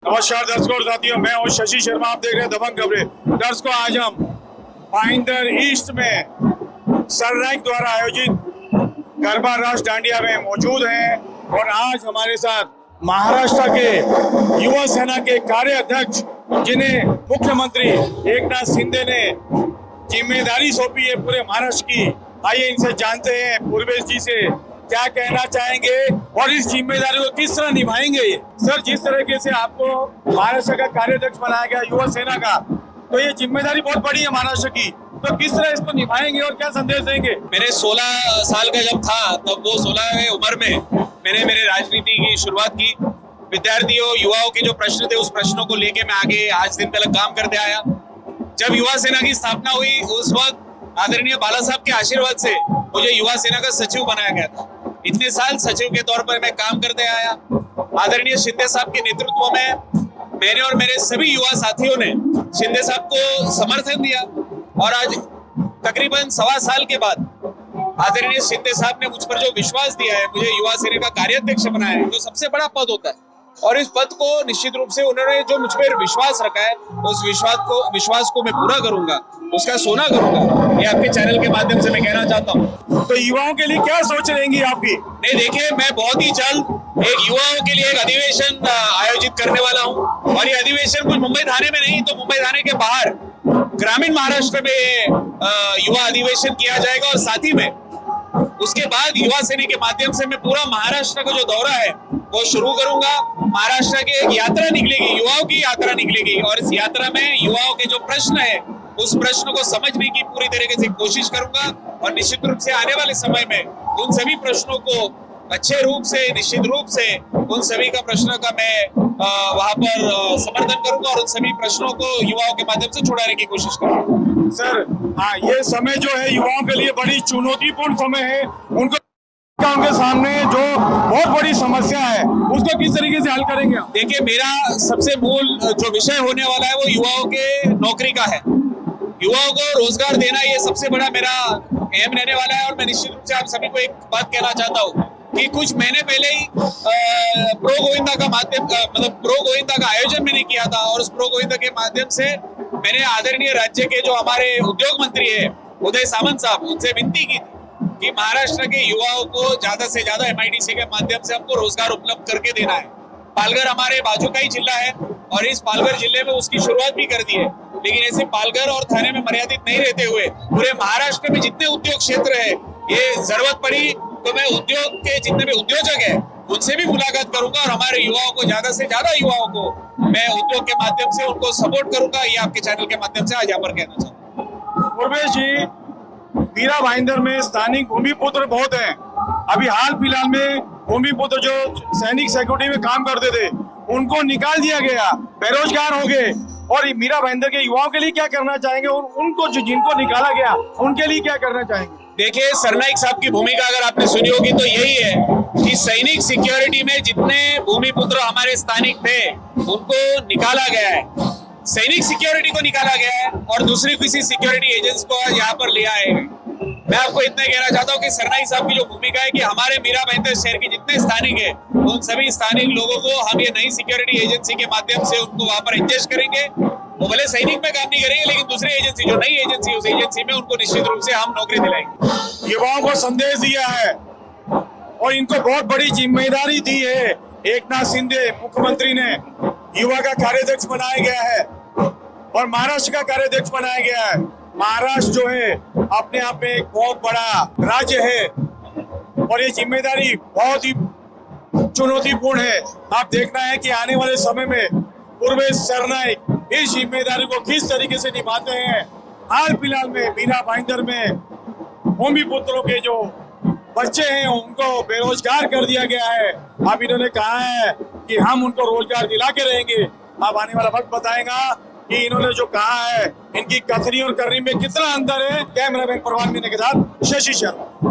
नमस्कार दर्शकों और साथियों, मैं हूं शशि शर्मा। आप देख रहे हैं दबंग खबरें। दर्शकों, आज हम भाईंदर ईस्ट में सरनाइक द्वारा आयोजित गरबा रास डांडिया में मौजूद हैं और आज हमारे साथ महाराष्ट्र के युवा सेना के कार्य अध्यक्ष, जिन्हें मुख्यमंत्री एकनाथ शिंदे ने जिम्मेदारी सौंपी है पूरे महाराष्ट्र की, आइए इनसे जानते हैं पूर्वेश जी से क्या कहना चाहेंगे और इस जिम्मेदारी को किस तरह निभाएंगे। सर, जिस तरीके से आपको महाराष्ट्र का कार्याध्यक्ष बनाया गया युवा सेना का, तो ये जिम्मेदारी बहुत बड़ी है महाराष्ट्र की, तो किस तरह इसको निभाएंगे और क्या संदेश देंगे? मैंने 16 साल का जब था, तब वो 16वें उम्र में मैंने मेरे राजनीति की शुरुआत की। विद्यार्थियों, युवाओं के जो प्रश्न थे, उस प्रश्नों को लेके मैं आगे आज दिन तक काम करते आया। जब युवा सेना की स्थापना हुई, उस वक्त आदरणीय बाला साहब के आशीर्वाद से मुझे युवा सेना का सचिव बनाया गया था। इतने साल सचिव के तौर पर मैं काम करते आया। आदरणीय शिंदे साहब के नेतृत्व में मैंने और मेरे सभी युवा साथियों ने शिंदे साहब को समर्थन दिया और आज तकरीबन 1.25 साल के बाद आदरणीय शिंदे साहब ने मुझ पर जो विश्वास दिया है, मुझे युवा सेना का कार्याध्यक्ष बनाया है, जो सबसे बड़ा पद होता है, और इस पद को निश्चित रूप से उन्होंने जो मुझ पर विश्वास रखा है, उस विश्वास को मैं पूरा करूंगा, उसका सोना करूंगा। ये आपके चैनल के माध्यम से मैं कहना चाहता हूँ। तो युवाओं के लिए क्या सोच रहेंगी आपकी? नहीं, देखिए, मैं बहुत ही जल्द एक युवाओं के लिए एक अधिवेशन आयोजित करने वाला हूँ, और ये अधिवेशन कुछ मुंबई थाने में नहीं, तो मुंबई थाने के बाहर ग्रामीण महाराष्ट्र में युवा अधिवेशन किया जाएगा। और साथ ही में उसके बाद युवा सेना के माध्यम से मैं पूरा महाराष्ट्र का जो दौरा है वो शुरू करूंगा। महाराष्ट्र की एक यात्रा निकलेगी, युवाओं की यात्रा निकलेगी, और इस यात्रा में युवाओं के जो प्रश्न है, उस प्रश्न को समझने की पूरी तरीके से कोशिश करूंगा, और निश्चित रूप से आने वाले समय में उन सभी प्रश्नों को अच्छे रूप से, निश्चित रूप से उन सभी का प्रश्नों का मैं वहां पर समर्थन करूंगा, और उन सभी प्रश्नों को युवाओं के माध्यम से छुड़ाने की कोशिश करूंगा। सर, हाँ, ये समय जो है युवाओं के लिए बड़ी चुनौतीपूर्ण समय है। उनके सामने जो बहुत बड़ी समस्या है, उसको किस तरीके से हल करेंगे आप? देखिए, मेरा सबसे मूल जो विषय होने वाला है वो युवाओं के नौकरी का है। युवाओं को रोजगार देना, ये सबसे बड़ा मेरा एम रहने वाला है। और मैं निश्चित रूप से आप सभी को एक बात कहना चाहता हूँ कि कुछ महीने पहले ही प्रो गोविंदा का आयोजन मैंने किया था, और उस प्रो गोविंदा के माध्यम से मैंने आदरणीय राज्य के जो हमारे उद्योग मंत्री है उदय सामंत साहब, उनसे विनती की थी कि महाराष्ट्र के युवाओं को ज्यादा से ज्यादा MIDC के माध्यम से हमको रोजगार उपलब्ध करके देना है। पालघर हमारे बाजू का ही जिला है, और इस पालघर जिले में उसकी शुरुआत भी कर दी है, लेकिन ऐसे पालघर और थाने में मर्यादित नहीं रहते हुए पूरे महाराष्ट्र में जितने उद्योग क्षेत्र है, ये जरूरत पड़ी तो मैं उद्योग के जितने भी उद्योजक है उनसे भी मुलाकात करूंगा, और हमारे युवाओं को, ज्यादा से ज्यादा युवाओं को मैं उद्योग के माध्यम से उनको सपोर्ट करूंगा। ये आपके चैनल के माध्यम से आज यहाँ पर कहना चाहता हूँ। पूर्वेश जी, मीरा भाईंदर में स्थानिक भूमिपुत्र बहुत हैं। अभी हाल फिलहाल में भूमिपुत्र जो सैनिक सिक्योरिटी में काम करते थे, उनको निकाल दिया गया, बेरोजगार हो गए। और मीरा भाईंदर के युवाओं के लिए क्या करना चाहेंगे, और उनको जिनको निकाला गया उनके लिए क्या करना चाहेंगे? देखिए, सरनाइक साहब की भूमिका अगर आपने सुनी होगी तो यही है कि सैनिक सिक्योरिटी में जितने भूमिपुत्र हमारे स्थानिक थे उनको निकाला गया है, सैनिक सिक्योरिटी को निकाला गया है, और दूसरी किसी सिक्योरिटी एजेंसी को यहाँ पर लिया है। मैं आपको इतना कहना चाहता हूँ कि सरनाइक साहब की जो भूमिका है कि हमारे मीरा भाईंदर शहर के जितने स्थानिक है, उन सभी स्थानिक लोगों को हम ये नई सिक्योरिटी एजेंसी के माध्यम से उनको वहां पर एडजस्ट करेंगे। वो भले सैनिक में काम नहीं करेंगे, लेकिन दूसरी एजेंसी, जो नई एजेंसी, उस एजेंसी में उनको निश्चित रूप से हम नौकरी दिलाएंगे। युवाओं को संदेश दिया है और इनको बहुत बड़ी जिम्मेदारी दी है। एकनाथ शिंदे मुख्यमंत्री ने युवा का कार्याध्यक्ष बनाया गया है और महाराष्ट्र का कार्याध्यक्ष बनाया गया है। महाराष्ट्र जो है अपने आप में एक बहुत बड़ा राज्य है, और ये जिम्मेदारी बहुत ही चुनौतीपूर्ण है। आप देखना है कि आने वाले समय में पूर्वेश सरनाइक इस जिम्मेदारी को किस तरीके से निभाते हैं। हाल फिलहाल में मीरा भाईंदर में भूमिपुत्रों के जो बच्चे हैं उनको बेरोजगार कर दिया गया है। अब इन्होंने कहा है कि हम उनको रोजगार दिला के रहेंगे। अब आने वाला वक्त बताएगा कि इन्होंने जो कहा है, इनकी कथनी और करनी में कितना अंतर है। कैमरामैन परवान मीना के साथ शशि शर्मा।